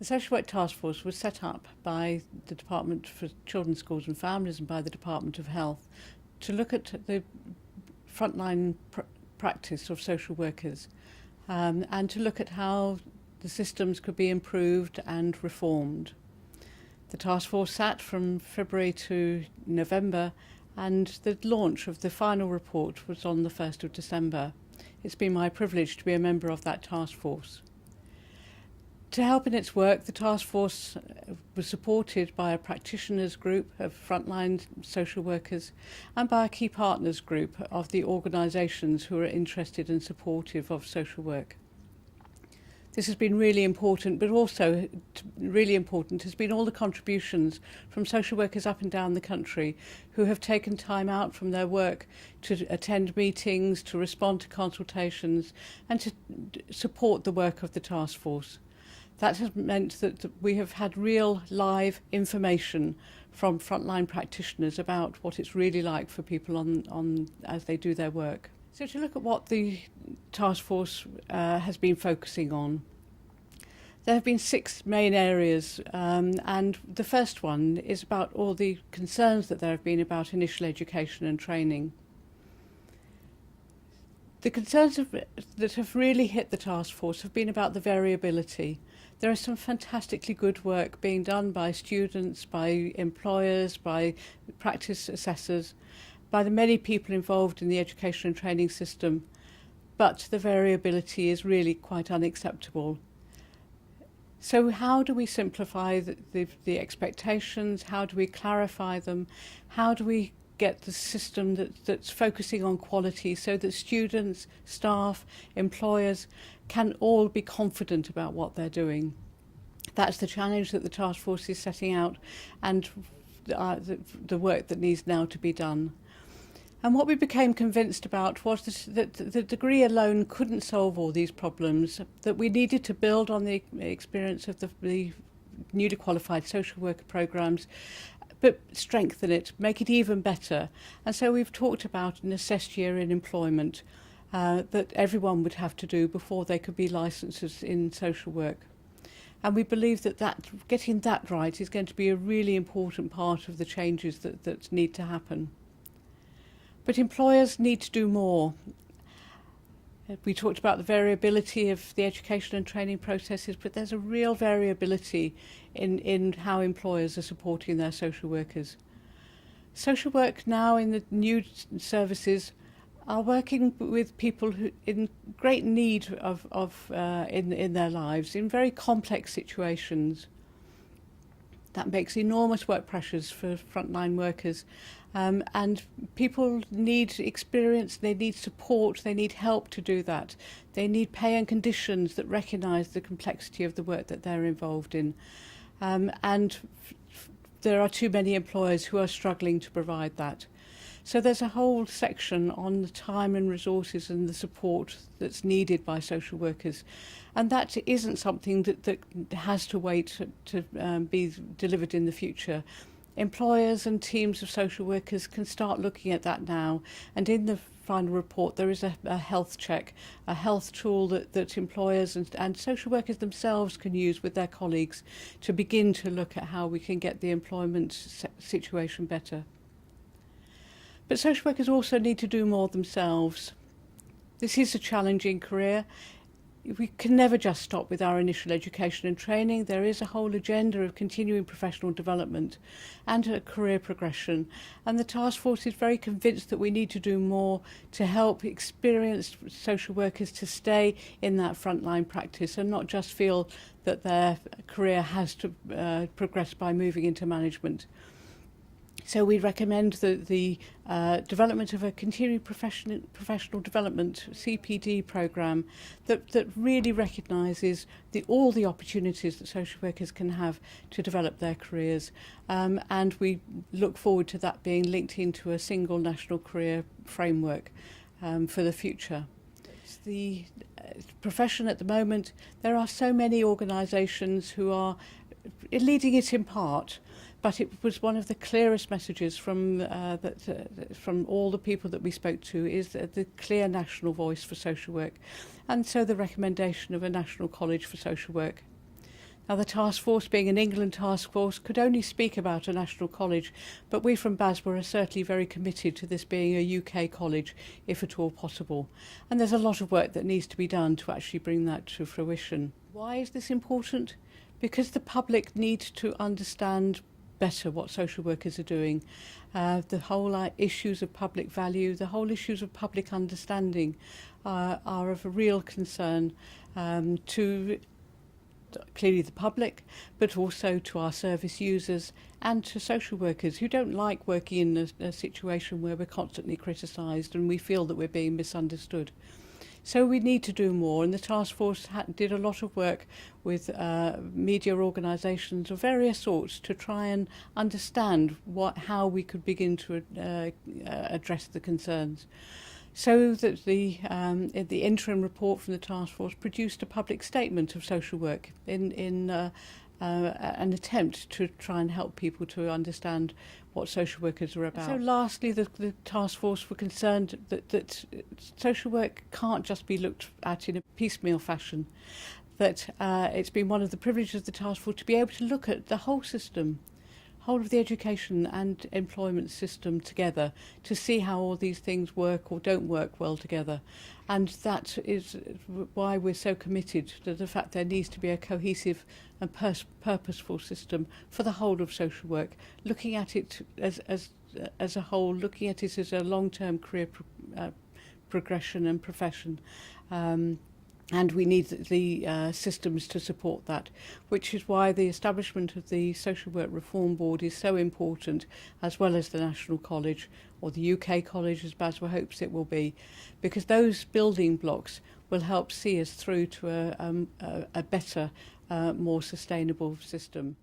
The Social Work Taskforce was set up by the Department for Children's Schools and Families and by the Department of Health to look at the frontline practice of social workers and to look at how the systems could be improved and reformed. The task force sat from February to November, and the launch of the final report was on the 1st of December. It's been my privilege to be a member of that task force. To help in its work, the task force was supported by a practitioners group of frontline social workers and by a key partners group of the organisations who are interested and supportive of social work. This has been really important, but also really important has been all the contributions from social workers up and down the country who have taken time out from their work to attend meetings, to respond to consultations and to support the work of the task force. That has meant that we have had real live information from frontline practitioners about what it's really like for people on as they do their work. So to look at what the task force has been focusing on, there have been 6 main areas, and the first one is about all the concerns that there have been about initial education and training. The concerns that have really hit the task force have been about the variability. There is some fantastically good work being done by students, by employers, by practice assessors, by the many people involved in the education and training system, but the variability is really quite unacceptable. So how do we simplify the expectations? How do we clarify them? How do we get the system that's focusing on quality so that students, staff, employers can all be confident about what they're doing? That's the challenge that the task force is setting out, and the work that needs now to be done. And what we became convinced about was that the degree alone couldn't solve all these problems, that we needed to build on the experience of the newly qualified social worker programmes, but strengthen it, make it even better. And so we've talked about an assessed year in employment that everyone would have to do before they could be licensed in social work. And we believe that getting that right is going to be a really important part of the changes that need to happen. But employers need to do more. We talked about the variability of the education and training processes, but there's a real variability in how employers are supporting their social workers. Social work now in the new services are working with people who in great need in their lives, in very complex situations. That makes enormous work pressures for frontline workers. And people need experience, they need support, they need help to do that. They need pay and conditions that recognise the complexity of the work that they're involved in. And there are too many employers who are struggling to provide that. So there's a whole section on the time and resources and the support that's needed by social workers. And that isn't something that has to wait to be delivered in the future. Employers and teams of social workers can start looking at that now. And in the final report, there is a health check, a health tool that employers and social workers themselves can use with their colleagues to begin to look at how we can get the employment situation better. But social workers also need to do more themselves. This is a challenging career. We can never just stop with our initial education and training. There is a whole agenda of continuing professional development and a career progression. And the task force is very convinced that we need to do more to help experienced social workers to stay in that frontline practice and not just feel that their career has to progress by moving into management. So we recommend the development of a continuing professional development CPD programme that really recognises all the opportunities that social workers can have to develop their careers, and we look forward to that being linked into a single national career framework for the future. The profession at the moment, there are so many organisations who are leading it in part. But it was one of the clearest messages from all the people that we spoke to is the clear national voice for social work, and so the recommendation of a national college for social work. Now, the task force, being an England task force, could only speak about a national college, but we from BASBA are certainly very committed to this being a UK college, if at all possible. And there's a lot of work that needs to be done to actually bring that to fruition. Why is this important? Because the public need to understand better what social workers are doing. The whole issues of public value, the whole issues of public understanding are of a real concern to clearly the public, but also to our service users and to social workers who don't like working in a situation where we're constantly criticised and we feel that we're being misunderstood. So we need to do more, and the task force did a lot of work with media organisations of various sorts to try and understand how we could begin to address the concerns. So that the interim report from the task force produced a public statement of social work in an attempt to try and help people to understand what social workers are about. So lastly, the task force were concerned that social work can't just be looked at in a piecemeal fashion, that it's been one of the privileges of the task force to be able to look at the whole system, whole of the education and employment system together to see how all these things work or don't work well together. And that is why we're so committed to the fact there needs to be a cohesive and purposeful system for the whole of social work, looking at it as a whole, looking at it as a long-term career progression and profession. And we need the systems to support that, which is why the establishment of the Social Work Reform Board is so important, as well as the National College, or the UK College, as BASBA hopes it will be, because those building blocks will help see us through to a better, more sustainable system.